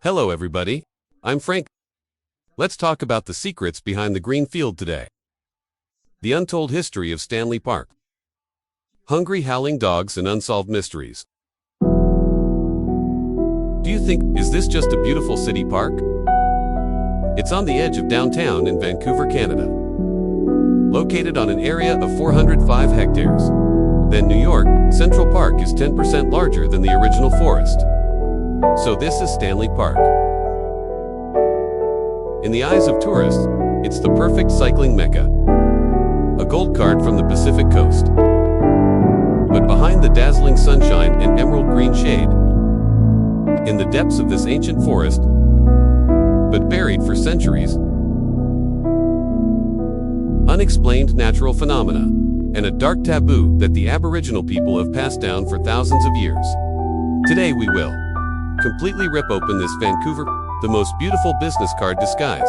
Hello everybody, I'm Frank. Let's talk about the secrets behind the green field today. The untold history of Stanley Park. Hungry howling dogs and unsolved mysteries. Do you think, is this just a beautiful city park? It's on the edge of downtown in Vancouver, Canada. Located on an area of 405 hectares. Then New York, Central Park is 10% larger than the original forest. So this is Stanley Park. In the eyes of tourists, it's the perfect cycling mecca. A gold card from the Pacific coast. But behind the dazzling sunshine and emerald green shade, in the depths of this ancient forest, but buried for centuries, unexplained natural phenomena, and a dark taboo that the Aboriginal people have passed down for thousands of years. Today we will completely rip open this Vancouver, the most beautiful business card disguise,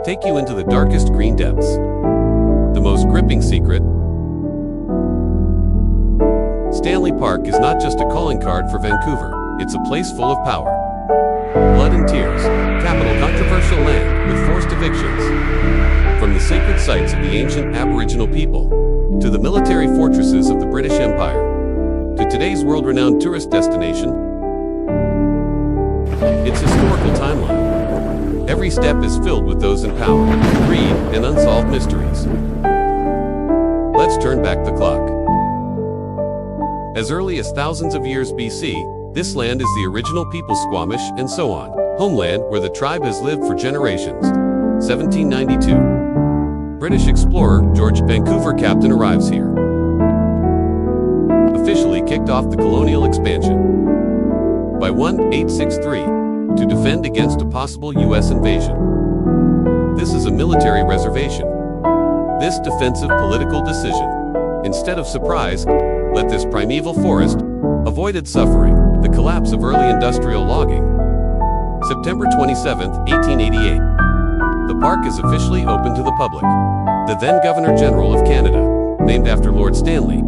take you into the darkest green depths. The most gripping secret. Stanley Park is not just a calling card for Vancouver, it's a place full of power. Blood and tears, capital controversial land with forced evictions. From the sacred sites of the ancient Aboriginal people, to the military fortresses of the British Empire, to today's world-renowned tourist destination, its historical timeline. Every step is filled with those in power, greed, and unsolved mysteries. Let's turn back the clock. As early as thousands of years BC, this land is the original people Squamish and so on, homeland where the tribe has lived for generations. 1792. British explorer George Vancouver captain arrives here. Officially kicked off the colonial expansion. By 1863, to defend against a possible U.S. invasion. This is a military reservation. This defensive political decision, instead of surprise, let this primeval forest avoided suffering, the collapse of early industrial logging. September 27, 1888. The park is officially open to the public. The then Governor-General of Canada, named after Lord Stanley.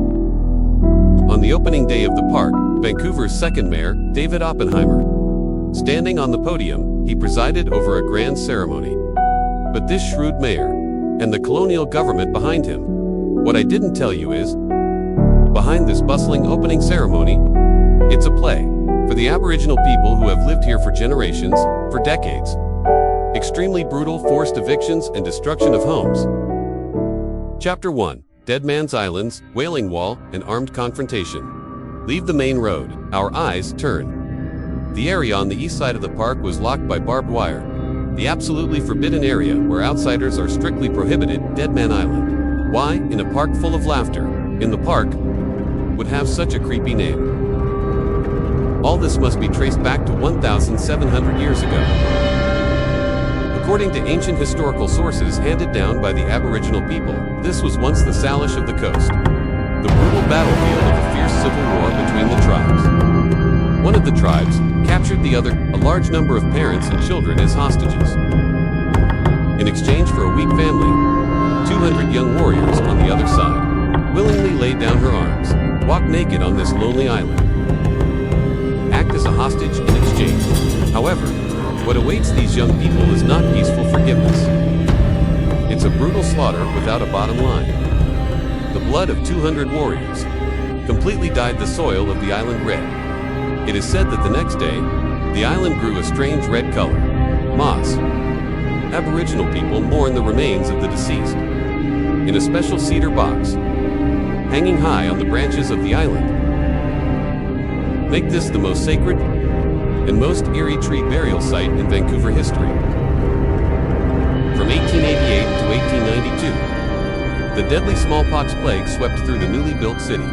On the opening day of the park, Vancouver's second mayor, David Oppenheimer, standing on the podium, he presided over a grand ceremony. But this shrewd mayor, and the colonial government behind him, what I didn't tell you is, behind this bustling opening ceremony, it's a play for the Aboriginal people who have lived here for generations, for decades. Extremely brutal forced evictions and destruction of homes. Chapter 1. Dead Man's Islands, Wailing Wall, and Armed Confrontation. Leave the main road, our eyes turn. The area on the east side of the park was locked by barbed wire. The absolutely forbidden area where outsiders are strictly prohibited, Dead Man Island. Why, in a park full of laughter, in the park, would have such a creepy name? All this must be traced back to 1,700 years ago. According to ancient historical sources handed down by the Aboriginal people, this was once the Salish of the coast. The brutal battlefield of a fierce civil war between the tribes. One of the tribes captured the other, a large number of parents and children as hostages. In exchange for a weak family, 200 young warriors on the other side willingly laid down her arms, walked naked on this lonely island, act as a hostage in exchange. However, what awaits these young people is not peaceful forgiveness. It's a brutal slaughter without a bottom line. The blood of 200 warriors completely dyed the soil of the island red. It is said that the next day, the island grew a strange red color, moss. Aboriginal people mourn the remains of the deceased in a special cedar box, hanging high on the branches of the island. Make this the most sacred and most eerie tree burial site in Vancouver history. From 1888 to 1892, the deadly smallpox plague swept through the newly built city,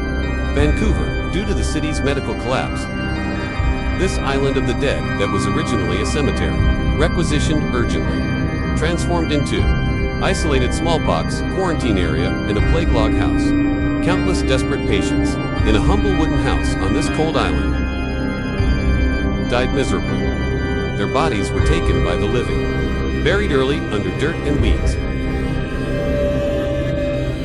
Vancouver, due to the city's medical collapse. This island of the dead that was originally a cemetery, requisitioned urgently, transformed into isolated smallpox, quarantine area, and a plague log house. Countless desperate patients, in a humble wooden house on this cold island, died miserably. Their bodies were taken by the living, buried early under dirt and weeds.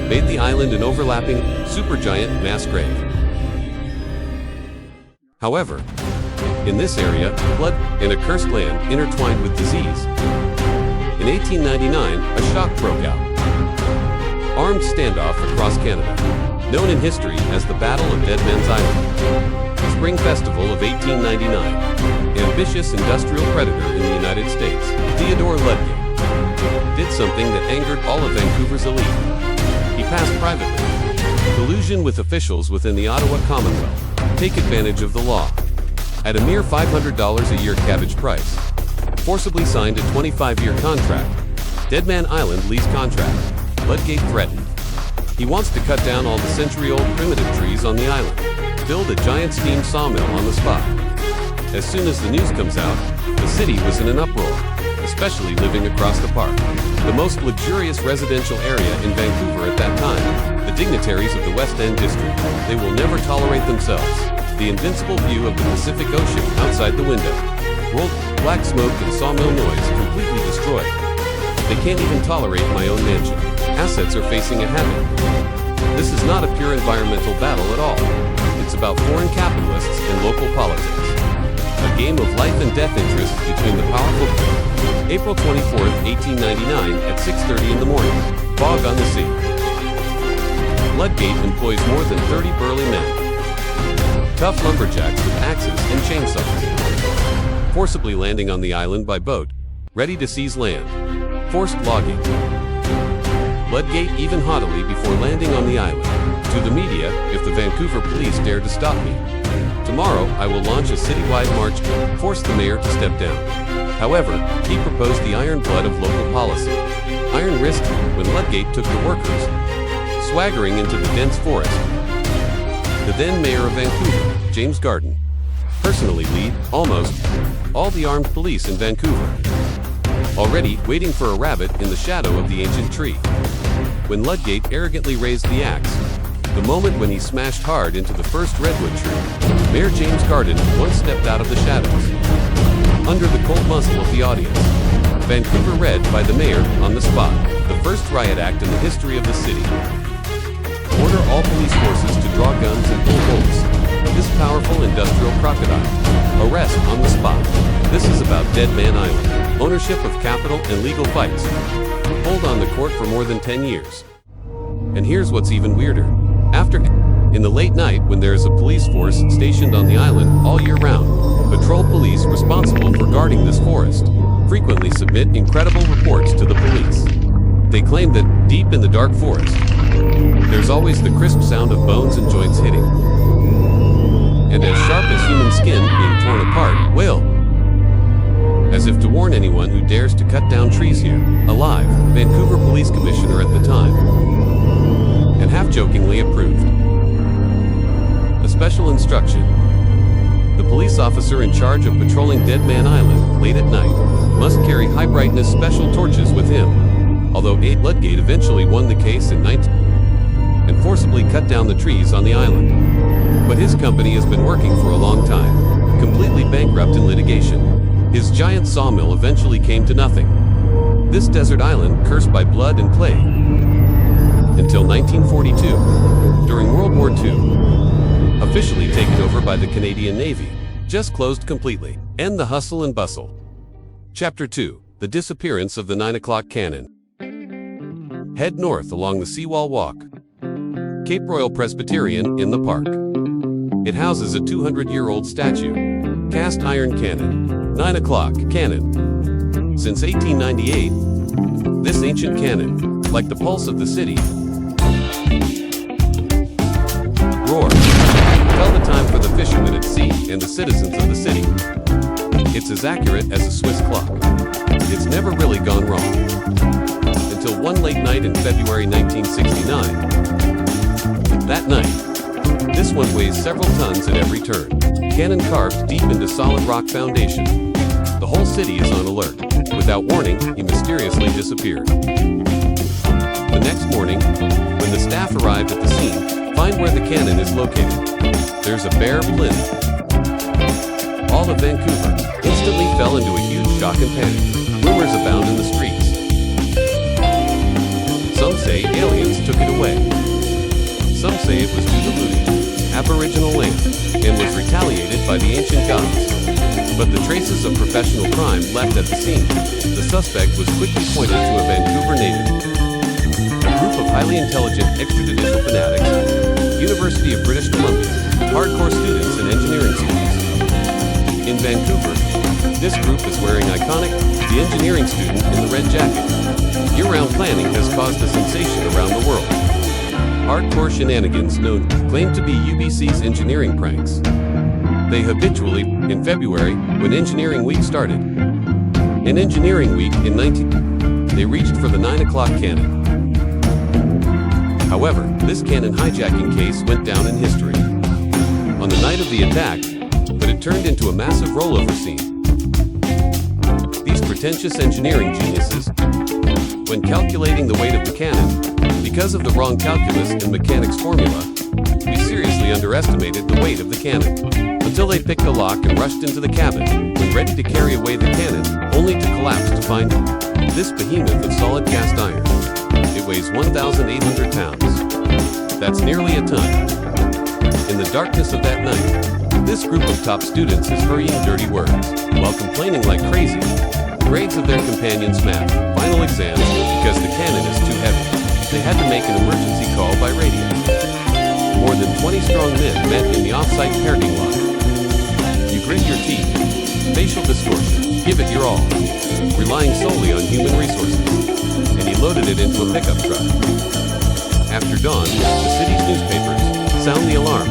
Made the island an overlapping, supergiant mass grave. However, In this area, blood and accursed land intertwined with disease. In 1899, a shock broke out. Armed standoff across Canada, known in history as the Battle of Dead Man's Island. Spring Festival of 1899. Ambitious industrial predator in the United States, Theodore Ludgate, did something that angered all of Vancouver's elite. He passed privately. Collusion with officials within the Ottawa Commonwealth. Take advantage of the law. At a mere $500 a year cabbage price. Forcibly signed a 25-year contract. Dead Man Island lease contract. Ludgate threatened. He wants to cut down all the century-old primitive trees on the island. Build a giant steam sawmill on the spot. As soon as the news comes out, the city was in an uproar, especially living across the park. The most luxurious residential area in Vancouver at that time. The dignitaries of the West End district. They will never tolerate themselves. The invincible view of the Pacific Ocean outside the window. Rolled black smoke and sawmill noise completely destroyed. They can't even tolerate my own mansion. Assets are facing a havoc. This is not a pure environmental battle at all. It's about foreign capitalists and local politics. A game of life and death interest between the powerful. April 24th, 1899 at 6:30 in the morning. Fog on the sea. Ludgate employs more than 30 burly men. Tough lumberjacks with axes and chainsaws. Forcibly landing on the island by boat. Ready to seize land. Forced logging. Ludgate even haughtily before landing on the island. To the media, if the Vancouver police dare to stop me. Tomorrow, I will launch a citywide march to force the mayor to step down. However, he proposed the iron blood of local policy. Iron wrist when Ludgate took the workers, swaggering into the dense forest. The then mayor of Vancouver, James Garden, personally lead almost all the armed police in Vancouver. Already waiting for a rabbit in the shadow of the ancient tree. When Ludgate arrogantly raised the axe, the moment when he smashed hard into the first redwood tree, Mayor James Garden once stepped out of the shadows. Under the cold muzzle of the audience, Vancouver read by the mayor on the spot, the first riot act in the history of the city. Order all police forces to draw guns and pull bolts. This powerful industrial crocodile. Arrest on the spot. This is about Dead Man Island. Ownership of capital and legal fights. Hold on the court for more than 10 years. And here's what's even weirder. In the late night when there is a police force stationed on the island all year round, patrol police responsible for guarding this forest frequently submit incredible reports to the police. They claim that, deep in the dark forest, there's always the crisp sound of bones and joints hitting. And as sharp as human skin being torn apart, wail. As if to warn anyone who dares to cut down trees here. Alive, Vancouver Police Commissioner at the time. And half-jokingly approved. A special instruction. The police officer in charge of patrolling Dead Man Island, late at night, must carry high-brightness special torches with him. Although Ludgate eventually won the case in 19 and forcibly cut down the trees on the island. But his company has been working for a long time, completely bankrupt in litigation. His giant sawmill eventually came to nothing. This desert island, cursed by blood and plague. Until 1942, during World War II, officially taken over by the Canadian Navy, just closed completely. End the hustle and bustle. Chapter 2, The Disappearance of the 9 o'clock Cannon. Head north along the Seawall Walk. Cape Royal Presbyterian in the park. It houses a 200-year-old statue. Cast iron cannon. 9 o'clock cannon. Since 1898, this ancient cannon, like the pulse of the city, roar. Tell the time for the fishermen at sea and the citizens of the city. It's as accurate as a Swiss clock. It's never really gone wrong. Until one late night in February 1969. That night, this one weighs several tons at every turn. Cannon carved deep into solid rock foundation. The whole city is on alert. Without warning, he mysteriously disappeared. The next morning, when the staff arrived at the scene, find where the cannon is located. There's a bare plinth. All of Vancouver instantly fell into a huge shock and panic. Rumors abound in the streets. Some say aliens took it away. Some say it was due to looting. Aboriginal land and was retaliated by the ancient gods. But the traces of professional crime left at the scene. The suspect was quickly pointed to a Vancouver native. A group of highly intelligent extrajudicial fanatics, University of British Columbia, hardcore students and engineering students. In Vancouver, this group is wearing iconic, the engineering student in the red jacket. Year-round planning has caused a sensation around the world. Hardcore shenanigans claim to be UBC's engineering pranks. They habitually, in February, when Engineering Week started. In Engineering Week in they reached for the 9 o'clock cannon. However, this cannon hijacking case went down in history. On the night of the attack, but it turned into a massive rollover scene. These pretentious engineering geniuses, when calculating the weight of the cannon, because of the wrong calculus and mechanics formula, we seriously underestimated the weight of the cannon. Until they picked the lock and rushed into the cabin, when ready to carry away the cannon, only to collapse to find this behemoth of solid cast iron. It weighs 1,800 pounds. That's nearly a ton. In the darkness of that night, this group of top students is hurrying dirty words, while complaining like crazy. The grades of their companions' math, final exams, because the cannon is too heavy. They had to make an emergency call by radio. More than 20 strong men met in the off-site parking lot. You grit your teeth, facial distortion, give it your all, relying solely on human resources. And he loaded it into a pickup truck. After dawn, the city's newspapers sound the alarm.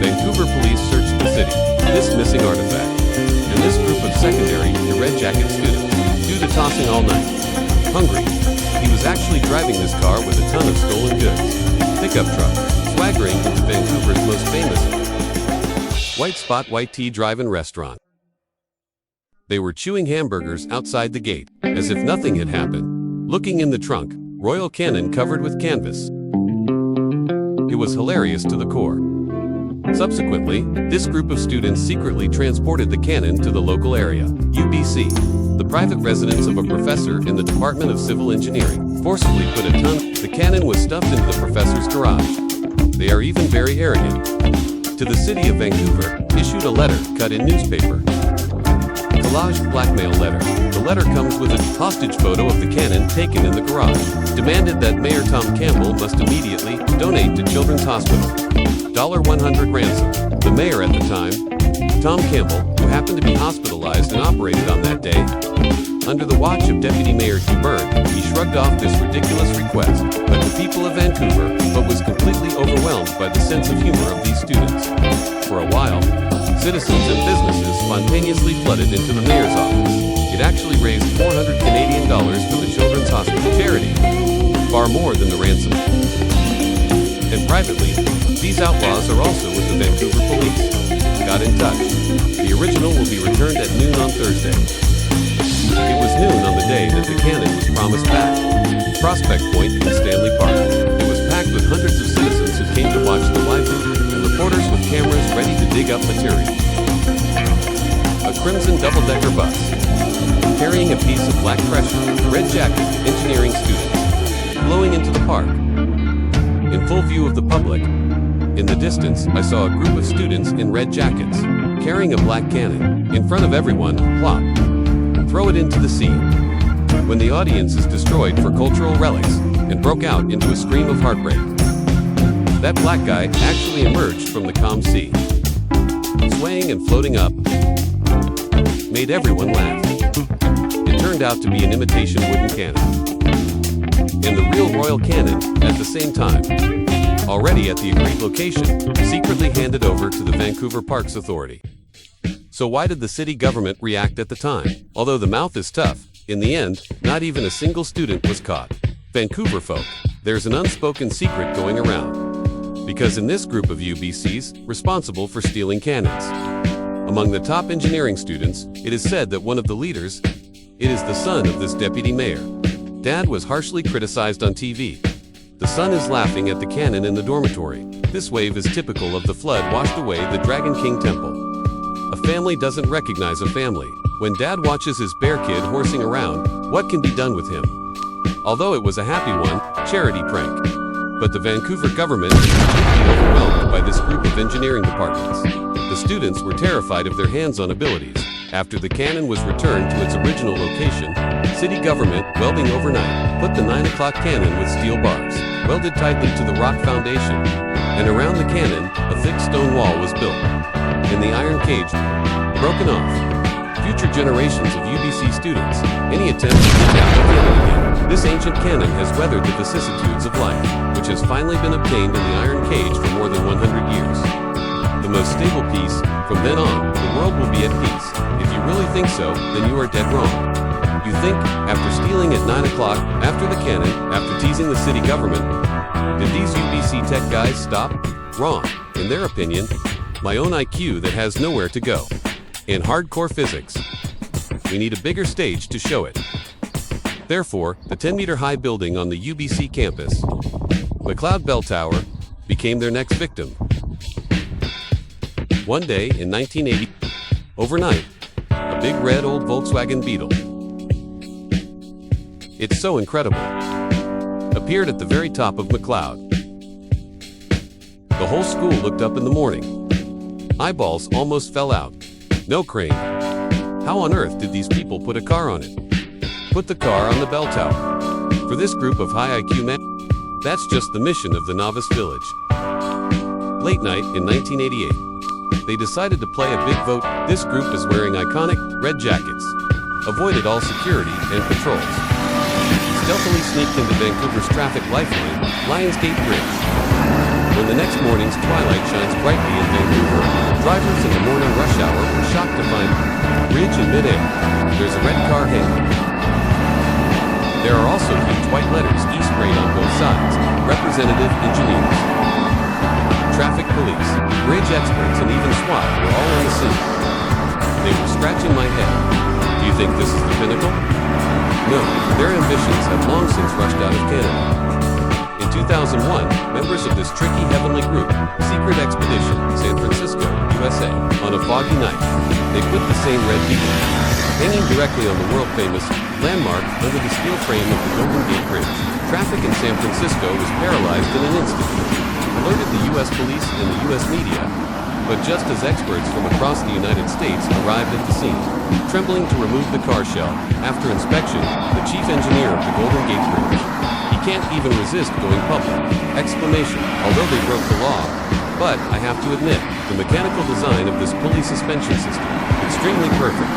Vancouver police searched the city, this missing artifact, and this group of secondary and red jacket students, due to tossing all night. Hungry, he was actually driving this car with a ton of stolen goods. Pickup truck, swaggering into Vancouver's most famous White Spot White Tea Drive-In restaurant. They were chewing hamburgers outside the gate, as if nothing had happened. Looking in the trunk, Royal Cannon covered with canvas. It was hilarious to the core. Subsequently, this group of students secretly transported the cannon to the local area, UBC, the private residence of a professor in the Department of Civil Engineering, forcibly put a ton. The cannon was stuffed into the professor's garage. They are even very arrogant. To the city of Vancouver, issued a letter cut in newspaper. Collaged blackmail letter. The letter comes with a hostage photo of the cannon taken in the garage. Demanded that Mayor Tom Campbell must immediately donate to Children's Hospital. $100 ransom. The mayor at the time, Tom Campbell, who happened to be hospitalized and operated on that day, under the watch of Deputy Mayor Hugh Byrd, he shrugged off this ridiculous request, but the people of Vancouver, was completely overwhelmed by the sense of humor of these students. For a while, citizens and businesses spontaneously flooded into the mayor's office. It actually raised $400 Canadian for the Children's Hospital charity, far more than the ransom. And privately, these outlaws are also with the Vancouver police. Got in touch. The original will be returned at noon on Thursday. It was noon on the day that the cannon was promised back. Prospect Point in Stanley Park. It was packed with hundreds of citizens who came to watch the live feed, and reporters with cameras ready to dig up material. A crimson double-decker bus, carrying a piece of black pressure, red jacket, engineering students, flowing into the park. In full view of the public, in the distance, I saw a group of students in red jackets, carrying a black cannon. In front of everyone, plop. Throw it into the sea. When the audience is destroyed for cultural relics, and broke out into a scream of heartbreak. That black guy actually emerged from the calm sea. Swaying and floating up, made everyone laugh. It turned out to be an imitation wooden cannon. And the real Royal Cannon, at the same time, already at the agreed location, secretly handed over to the Vancouver Parks Authority. So why did the city government react at the time? Although the mouth is tough, in the end, not even a single student was caught. Vancouver folk, there's an unspoken secret going around. Because in this group of UBCs, responsible for stealing cannons. Among the top engineering students, it is said that one of the leaders, it is the son of this deputy mayor. Dad was harshly criticized on TV. The son is laughing at the cannon in the dormitory. This wave is typical of the flood washed away the Dragon King Temple. A family doesn't recognize a family. When dad watches his bear kid horsing around, what can be done with him? Although it was a happy one, charity prank. But the Vancouver government was completely overwhelmed by this group of engineering departments. The students were terrified of their hands-on abilities. After the cannon was returned to its original location, city government, welding overnight, put the 9 o'clock cannon with steel bars, welded tightly to the rock foundation, and around the cannon, a thick stone wall was built, and the iron cage broken off. Future generations of UBC students, any attempt to kidnap the cannon again. This ancient cannon has weathered the vicissitudes of life, which has finally been obtained in the iron cage for more than 100 years. The most stable piece, from then on, the world will be at peace. If you really think so, then you are dead wrong. You think, after stealing at 9 o'clock, after the cannon, after teasing the city government, did these UBC tech guys stop? Wrong. In their opinion, my own IQ that has nowhere to go. In hardcore physics, we need a bigger stage to show it. Therefore, the 10-meter-high building on the UBC campus, McLeod Bell Tower, became their next victim. One day in 1980, overnight, a big red old Volkswagen Beetle, it's so incredible, appeared at the very top of McLeod. The whole school looked up in the morning. Eyeballs almost fell out. No crane. How on earth did these people put a car on it? Put the car on the bell tower. For this group of high IQ men, that's just the mission of the novice village. Late night in 1988, they decided to play a big vote. This group is wearing iconic red jackets, avoided all security and patrols, stealthily sneaked into Vancouver's traffic lifeline, Lionsgate Bridge. When the next morning's twilight shines brightly in Vancouver, drivers in the morning rush hour were shocked to find bridge in midair. There's a red car hanging. There are also huge white letters E-sprayed on both sides, Representative Engineers. Traffic police, bridge experts, and even SWAT were all on the scene. They were scratching my head. Do you think this is the pinnacle? No, their ambitions have long since rushed out of Canada. In 2001, members of this tricky heavenly group, Secret Expedition, San Francisco, USA, on a foggy night, they put the same red beetle, hanging directly on the world-famous landmark under the steel frame of the Golden Gate Bridge. Traffic in San Francisco was paralyzed in an instant, alerted the U.S. police and the U.S. media, but just as experts from across the United States arrived at the scene, trembling to remove the car shell, after inspection, the chief engineer of the Golden Gate Bridge, he can't even resist going public! Exclamation. Although they broke the law, but I have to admit, the mechanical design of this pulley suspension system, extremely perfect.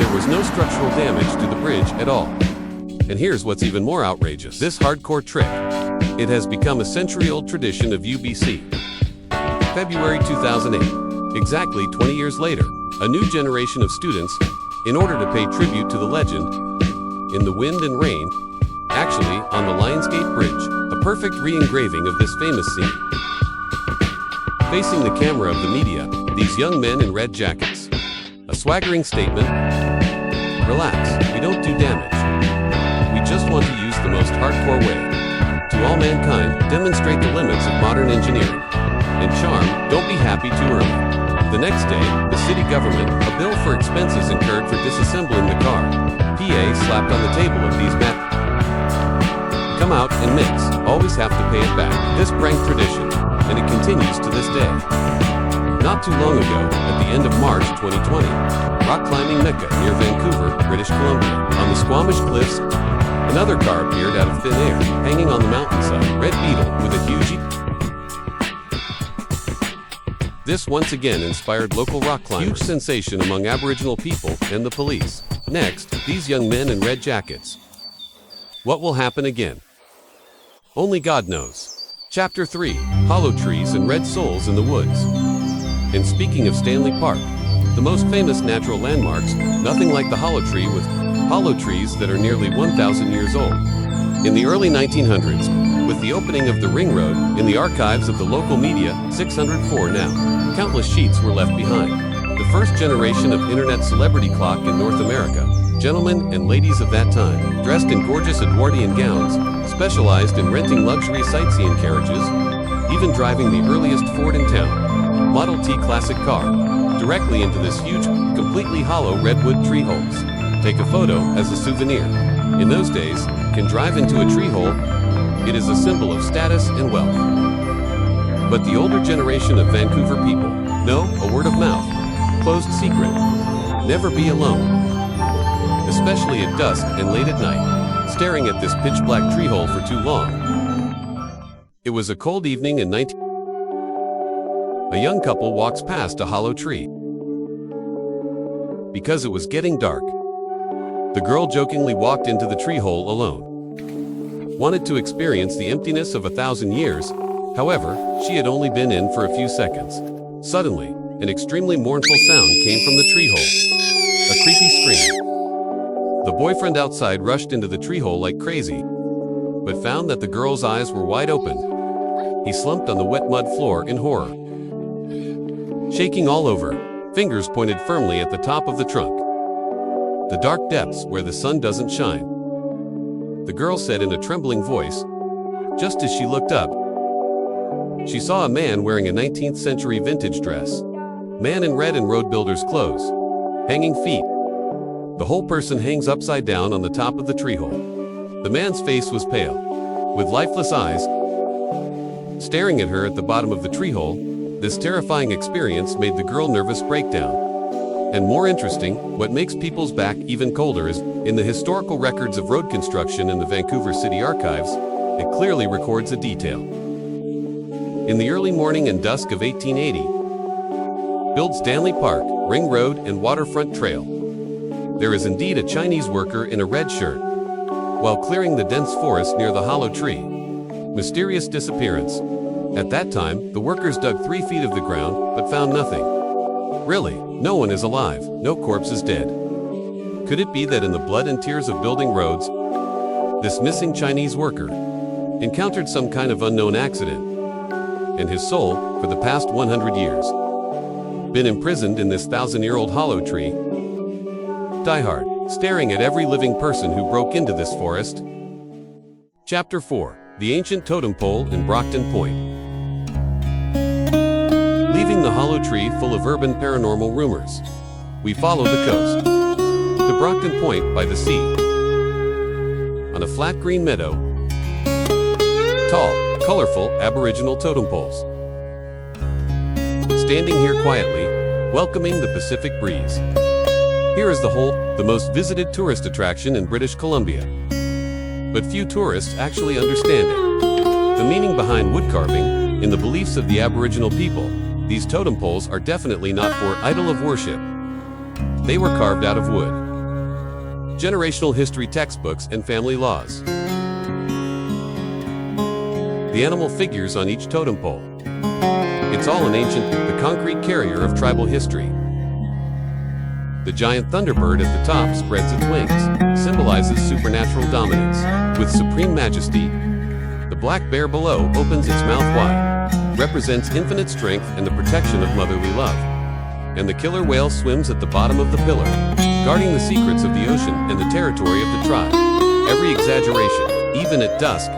There was no structural damage to the bridge at all. And here's what's even more outrageous. This hardcore trick. It has become a century-old tradition of UBC. February 2008. Exactly 20 years later, a new generation of students, in order to pay tribute to the legend, in the wind and rain, actually on the Lionsgate Bridge, a perfect re-engraving of this famous scene. Facing the camera of the media, these young men in red jackets. A swaggering statement. Relax, we don't do damage. We just want to use the most hardcore way to all mankind, demonstrate the limits of modern engineering. And charm, don't be happy too early. The next day, the city government, a bill for expenses incurred for disassembling the car. PA slapped on the table of these men. Come out and mix, always have to pay it back. This prank tradition, and it continues to this day. Not too long ago, at the end of March 2020, rock climbing mecca near Vancouver, British Columbia, on the Squamish Cliffs, another car appeared out of thin air, hanging on the mountainside. Red beetle with a huge This once again inspired local rock climbers. Huge sensation among Aboriginal people and the police. Next, these young men in red jackets. What will happen again? Only God knows. Chapter 3, Hollow Trees and Red Souls in the Woods. And speaking of Stanley Park, the most famous natural landmarks, nothing like the hollow tree with hollow trees that are nearly 1,000 years old. In the early 1900s, with the opening of the Ring Road, in the archives of the local media, 604 now, countless sheets were left behind. The first generation of internet celebrity clock in North America, gentlemen and ladies of that time, dressed in gorgeous Edwardian gowns, specialized in renting luxury sightseeing carriages, even driving the earliest Ford in town, Model T classic car, directly into this huge, completely hollow redwood tree holes. Take a photo as a souvenir. In those days, can drive into a tree hole It is a symbol of status and wealth. But the older generation of Vancouver people know a word of mouth, closed secret. Never be alone. Especially at dusk and late at night, staring at this pitch-black tree hole for too long. It was a cold evening in A young couple walks past a hollow tree. Because it was getting dark, the girl jokingly walked into the tree hole alone. Wanted to experience the emptiness of 1,000 years, however, she had only been in for a few seconds. Suddenly, an extremely mournful sound came from the tree hole. A creepy scream. The boyfriend outside rushed into the tree hole like crazy, but found that the girl's eyes were wide open. He slumped on the wet mud floor in horror. Shaking all over, fingers pointed firmly at the top of the trunk. The dark depths where the sun doesn't shine. The girl said in a trembling voice. Just as she looked up, she saw a man wearing a 19th century vintage dress. Man in red and road builder's clothes. Hanging feet. The whole person hangs upside down on the top of the tree hole. The man's face was pale, with lifeless eyes. Staring at her at the bottom of the tree hole, this terrifying experience made the girl nervous breakdown. And more interesting, what makes people's back even colder is, in the historical records of road construction in the Vancouver City Archives, it clearly records a detail. In the early morning and dusk of 1880, built Stanley Park, Ring Road and Waterfront Trail. There is indeed a Chinese worker in a red shirt, while clearing the dense forest near the hollow tree. Mysterious disappearance. At that time, the workers dug 3 feet of the ground, but found nothing. Really, no one is alive, no corpse is dead. Could it be that in the blood and tears of building roads, this missing Chinese worker encountered some kind of unknown accident, and his soul, for the past 100 years, been imprisoned in this 1,000-year-old hollow tree? Die hard, staring at every living person who broke into this forest. Chapter 4. The Ancient Totem Pole in Brockton Point. Leaving the hollow tree full of urban paranormal rumors, we follow the coast to Brockton Point by the sea. On a flat green meadow, tall, colorful Aboriginal totem poles. Standing here quietly, welcoming the Pacific breeze. Here is the most visited tourist attraction in British Columbia. But few tourists actually understand it. The meaning behind wood carving, in the beliefs of the Aboriginal people, these totem poles are definitely not for idol of worship. They were carved out of wood. Generational history textbooks and family laws. The animal figures on each totem pole. It's all an ancient, the concrete carrier of tribal history. The giant thunderbird at the top spreads its wings, symbolizes supernatural dominance. With supreme majesty, the black bear below opens its mouth wide, represents infinite strength and the protection of motherly love. And the killer whale swims at the bottom of the pillar, guarding the secrets of the ocean and the territory of the tribe. Every exaggeration, even at dusk,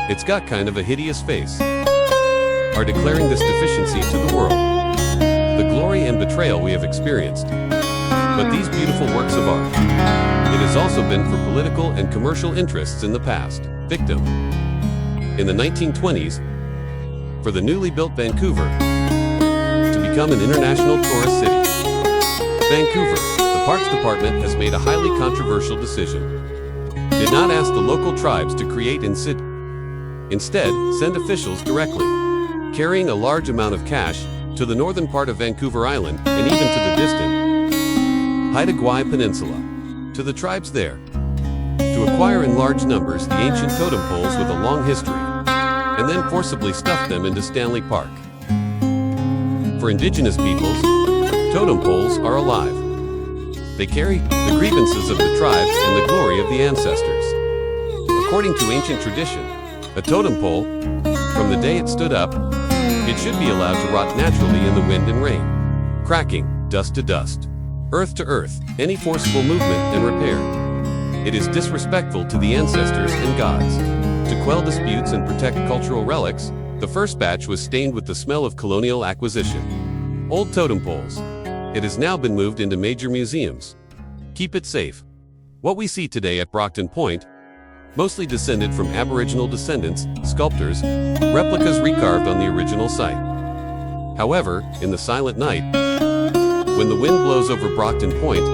it's got kind of a hideous face, are declaring this deficiency to the world. The glory and betrayal we have experienced. But these beautiful works of art, it has also been for political and commercial interests in the past. Victim. In the 1920s, for the newly built Vancouver to become an international tourist city. Vancouver, the Parks Department has made a highly controversial decision. Did not ask the local tribes to create instead, send officials directly, carrying a large amount of cash to the northern part of Vancouver Island and even to the distant Haida Gwaii Peninsula, to the tribes there, to acquire in large numbers the ancient totem poles with a long history, and then forcibly stuff them into Stanley Park. For Indigenous peoples, totem poles are alive. They carry the grievances of the tribes and the glory of the ancestors. According to ancient tradition, a totem pole, from the day it stood up, it should be allowed to rot naturally in the wind and rain, cracking, dust to dust, earth to earth, any forcible movement and repair. It is disrespectful to the ancestors and gods. To quell disputes and protect cultural relics, the first batch was stained with the smell of colonial acquisition. Old totem poles. It has now been moved into major museums. Keep it safe. What we see today at Brockton Point mostly descended from Aboriginal descendants, sculptors, replicas recarved on the original site. However, in the silent night, when the wind blows over Brockton Point,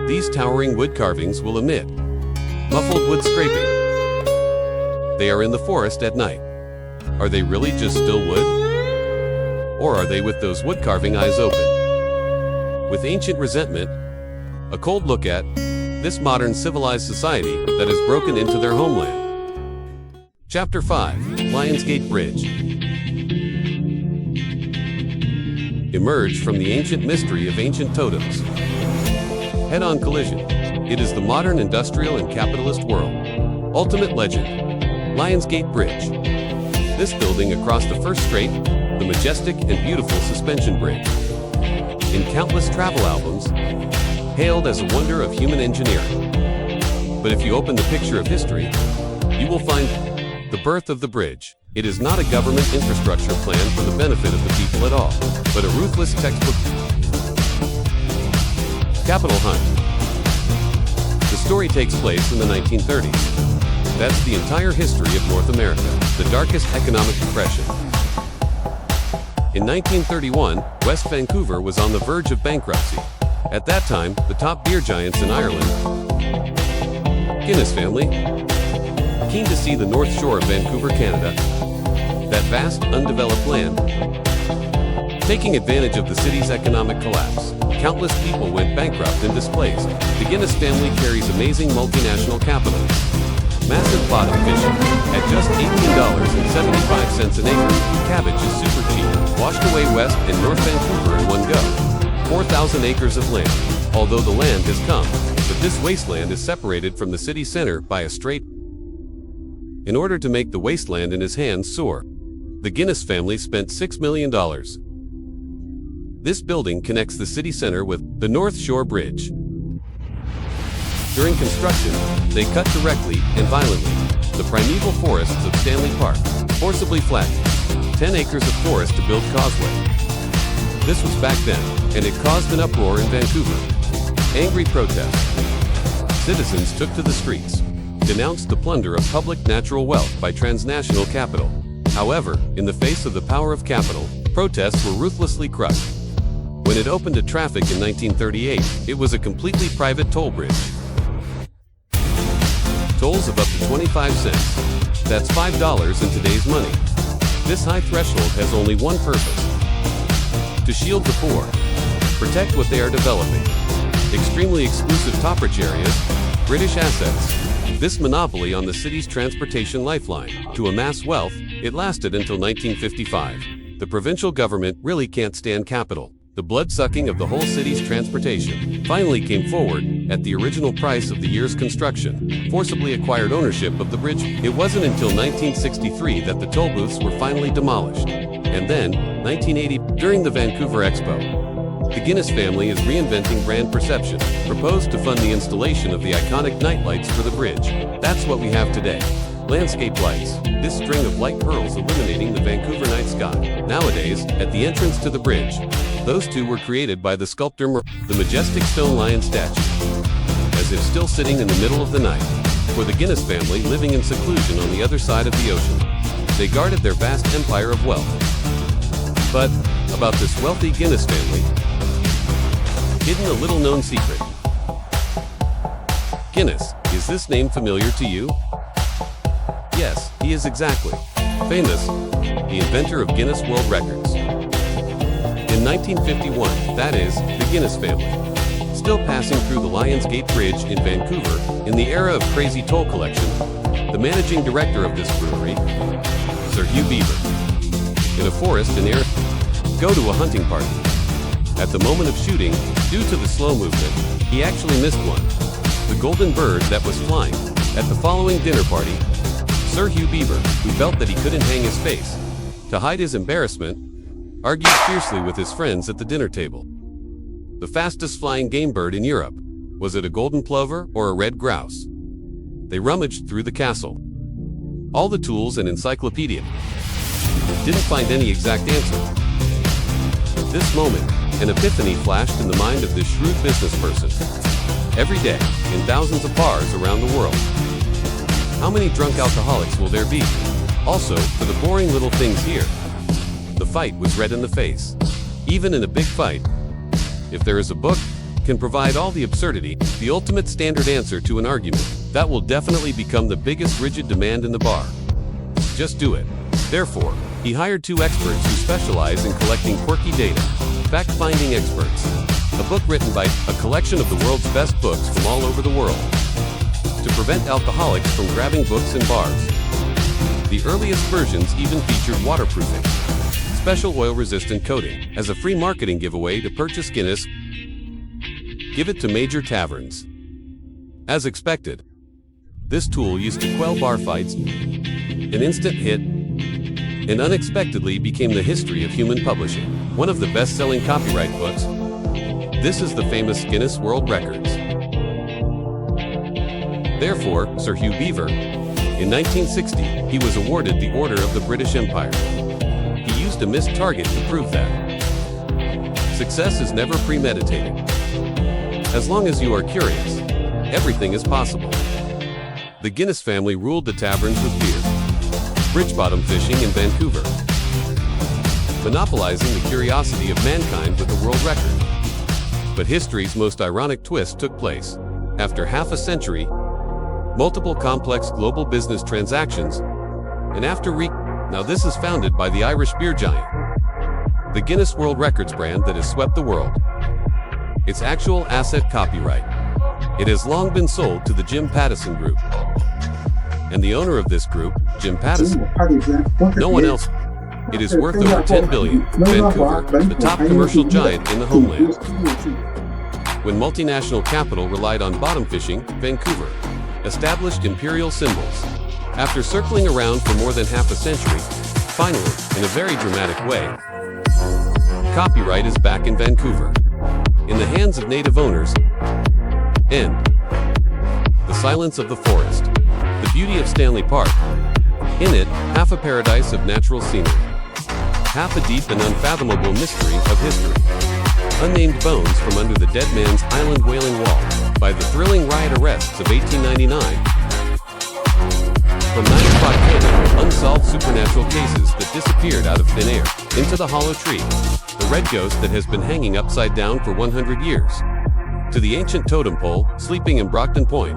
these towering wood carvings will emit muffled wood scraping. They are in the forest at night. Are they really just still wood? Or are they with those wood carving eyes open? With ancient resentment, a cold look at this modern civilized society that has broken into their homeland. Chapter 5, Lions Gate Bridge. Emerge from the ancient mystery of ancient totems. Head-on collision. It is the modern industrial and capitalist world. Ultimate legend. Lions Gate Bridge. This building across the First Strait, the majestic and beautiful suspension bridge. In countless travel albums, hailed as a wonder of human engineering. But if you open the picture of history, you will find the birth of the bridge. It is not a government infrastructure plan for the benefit of the people at all, but a ruthless textbook capital hunt. The story takes place in the 1930s. That's the entire history of North America, the darkest economic depression. In 1931, West Vancouver was on the verge of bankruptcy. At that time, the top beer giants in Ireland, Guinness family, keen to see the North Shore of Vancouver, Canada, that vast, undeveloped land. Taking advantage of the city's economic collapse, countless people went bankrupt and displaced. The Guinness family carries amazing multinational capital. Massive pot of fishing. At just $18.75 an acre, cabbage is super cheap. Washed away West and North Vancouver in one go. 4,000 acres of land. Although the land has come, but this wasteland is separated from the city center by a strait. In order to make the wasteland in his hands soar, the Guinness family spent $6 million. This building connects the city center with the North Shore Bridge. During construction, they cut directly and violently the primeval forests of Stanley Park, forcibly flattened 10 acres of forest to build causeway. This was back then, and it caused an uproar in Vancouver. Angry protests. Citizens took to the streets, denounced the plunder of public natural wealth by transnational capital. However, in the face of the power of capital, protests were ruthlessly crushed. When it opened to traffic in 1938, it was a completely private toll bridge. Tolls of up to 25 cents. That's $5 in today's money. This high threshold has only one purpose: to shield the poor, protect what they are developing. Extremely exclusive top-rich areas, British assets. This monopoly on the city's transportation lifeline. To amass wealth, it lasted until 1955. The provincial government really can't stand capital. The blood-sucking of the whole city's transportation finally came forward at the original price of the year's construction, forcibly acquired ownership of the bridge. It wasn't until 1963 that the toll booths were finally demolished. And then, 1980, during the Vancouver Expo, the Guinness family is reinventing brand perception, proposed to fund the installation of the iconic nightlights for the bridge. That's what we have today. Landscape lights, this string of light pearls illuminating the Vancouver night sky. Nowadays, at the entrance to the bridge, those two were created by the sculptor the majestic stone lion statue, as if still sitting in the middle of the night. For the Guinness family living in seclusion on the other side of the ocean, they guarded their vast empire of wealth. But, about this wealthy Guinness family, hidden a little-known secret. Guinness, is this name familiar to you? Yes, he is exactly famous, the inventor of Guinness World Records. In 1951, that is, the Guinness family, still passing through the Lions Gate Bridge in Vancouver, in the era of crazy toll collection, the managing director of this brewery, Sir Hugh Beaver, in a forest in air, go to a hunting party. At the moment of shooting, due to the slow movement, he actually missed one. The golden bird that was flying. At the following dinner party, Sir Hugh Beaver, who felt that he couldn't hang his face, to hide his embarrassment, argued fiercely with his friends at the dinner table. The fastest flying game bird in Europe. Was it a golden plover or a red grouse? They rummaged through the castle. All the tools and encyclopedia. Didn't find any exact answer. At this moment, an epiphany flashed in the mind of this shrewd business person. Every day, in thousands of bars around the world, How many drunk alcoholics will there be? Also, for the boring little things here. The fight was red in the face. Even in a big fight, if there is a book, can provide all the absurdity, the ultimate standard answer to an argument, that will definitely become the biggest rigid demand in the bar. Just do it. Therefore, he hired 2 experts who specialize in collecting quirky data. Fact-finding experts. A book written by a collection of the world's best books from all over the world. To prevent alcoholics from grabbing books in bars. The earliest versions even featured waterproofing. Special oil-resistant coating. As a free marketing giveaway to purchase Guinness, give it to major taverns. As expected, this tool used to quell bar fights, an instant hit, and unexpectedly became the history of human publishing. One of the best-selling copyright books. This is the famous Guinness World Records. Therefore, Sir Hugh Beaver, in 1960, he was awarded the Order of the British Empire. He used a missed target to prove that success is never premeditated. As long as you are curious, everything is possible. The Guinness family ruled the taverns with beer. Bridge bottom fishing in Vancouver. Monopolizing the curiosity of mankind with a world record. But history's most ironic twist took place. After half a century, multiple complex global business transactions, and after now this is founded by the Irish beer giant. The Guinness World Records brand that has swept the world. Its actual asset copyright. It has long been sold to the Jim Pattison Group. And the owner of this group, Jim Pattison, no one else. It is worth over $10 billion. Vancouver, the top commercial giant in the homeland. When multinational capital relied on bottom fishing, Vancouver established imperial symbols. After circling around for more than half a century, finally, in a very dramatic way, copyright is back in Vancouver. In the hands of native owners, and the silence of the forest, the beauty of Stanley Park, in it, half a paradise of natural scenery, half a deep and unfathomable mystery of history, unnamed bones from under the dead man's island Wailing Wall, by the thrilling riot arrests of 1899, from 9 o'clock cannon, unsolved supernatural cases that disappeared out of thin air, into the hollow tree, the red ghost that has been hanging upside down for 100 years, to the ancient totem pole sleeping in Brockton Point,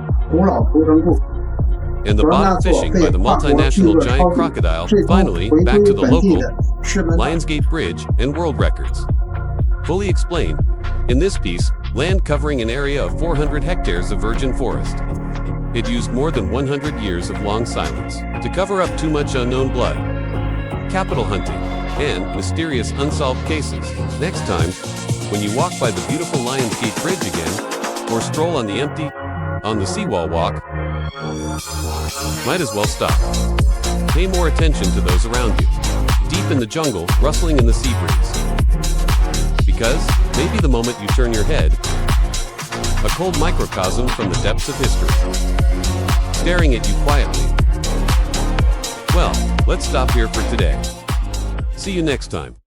and the bottom fishing by the multinational giant crocodile, finally, back to the local Lionsgate Bridge and world records. Fully explained, in this piece, land covering an area of 400 hectares of virgin forest. It used more than 100 years of long silence to cover up too much unknown blood, capital hunting, and mysterious unsolved cases. Next time, when you walk by the beautiful Lionsgate Bridge again, or stroll on the seawall walk, might as well stop. Pay more attention to those around you. Deep in the jungle, rustling in the sea breeze. Because, maybe the moment you turn your head, a cold microcosm from the depths of history, staring at you quietly. Well, let's stop here for today. See you next time.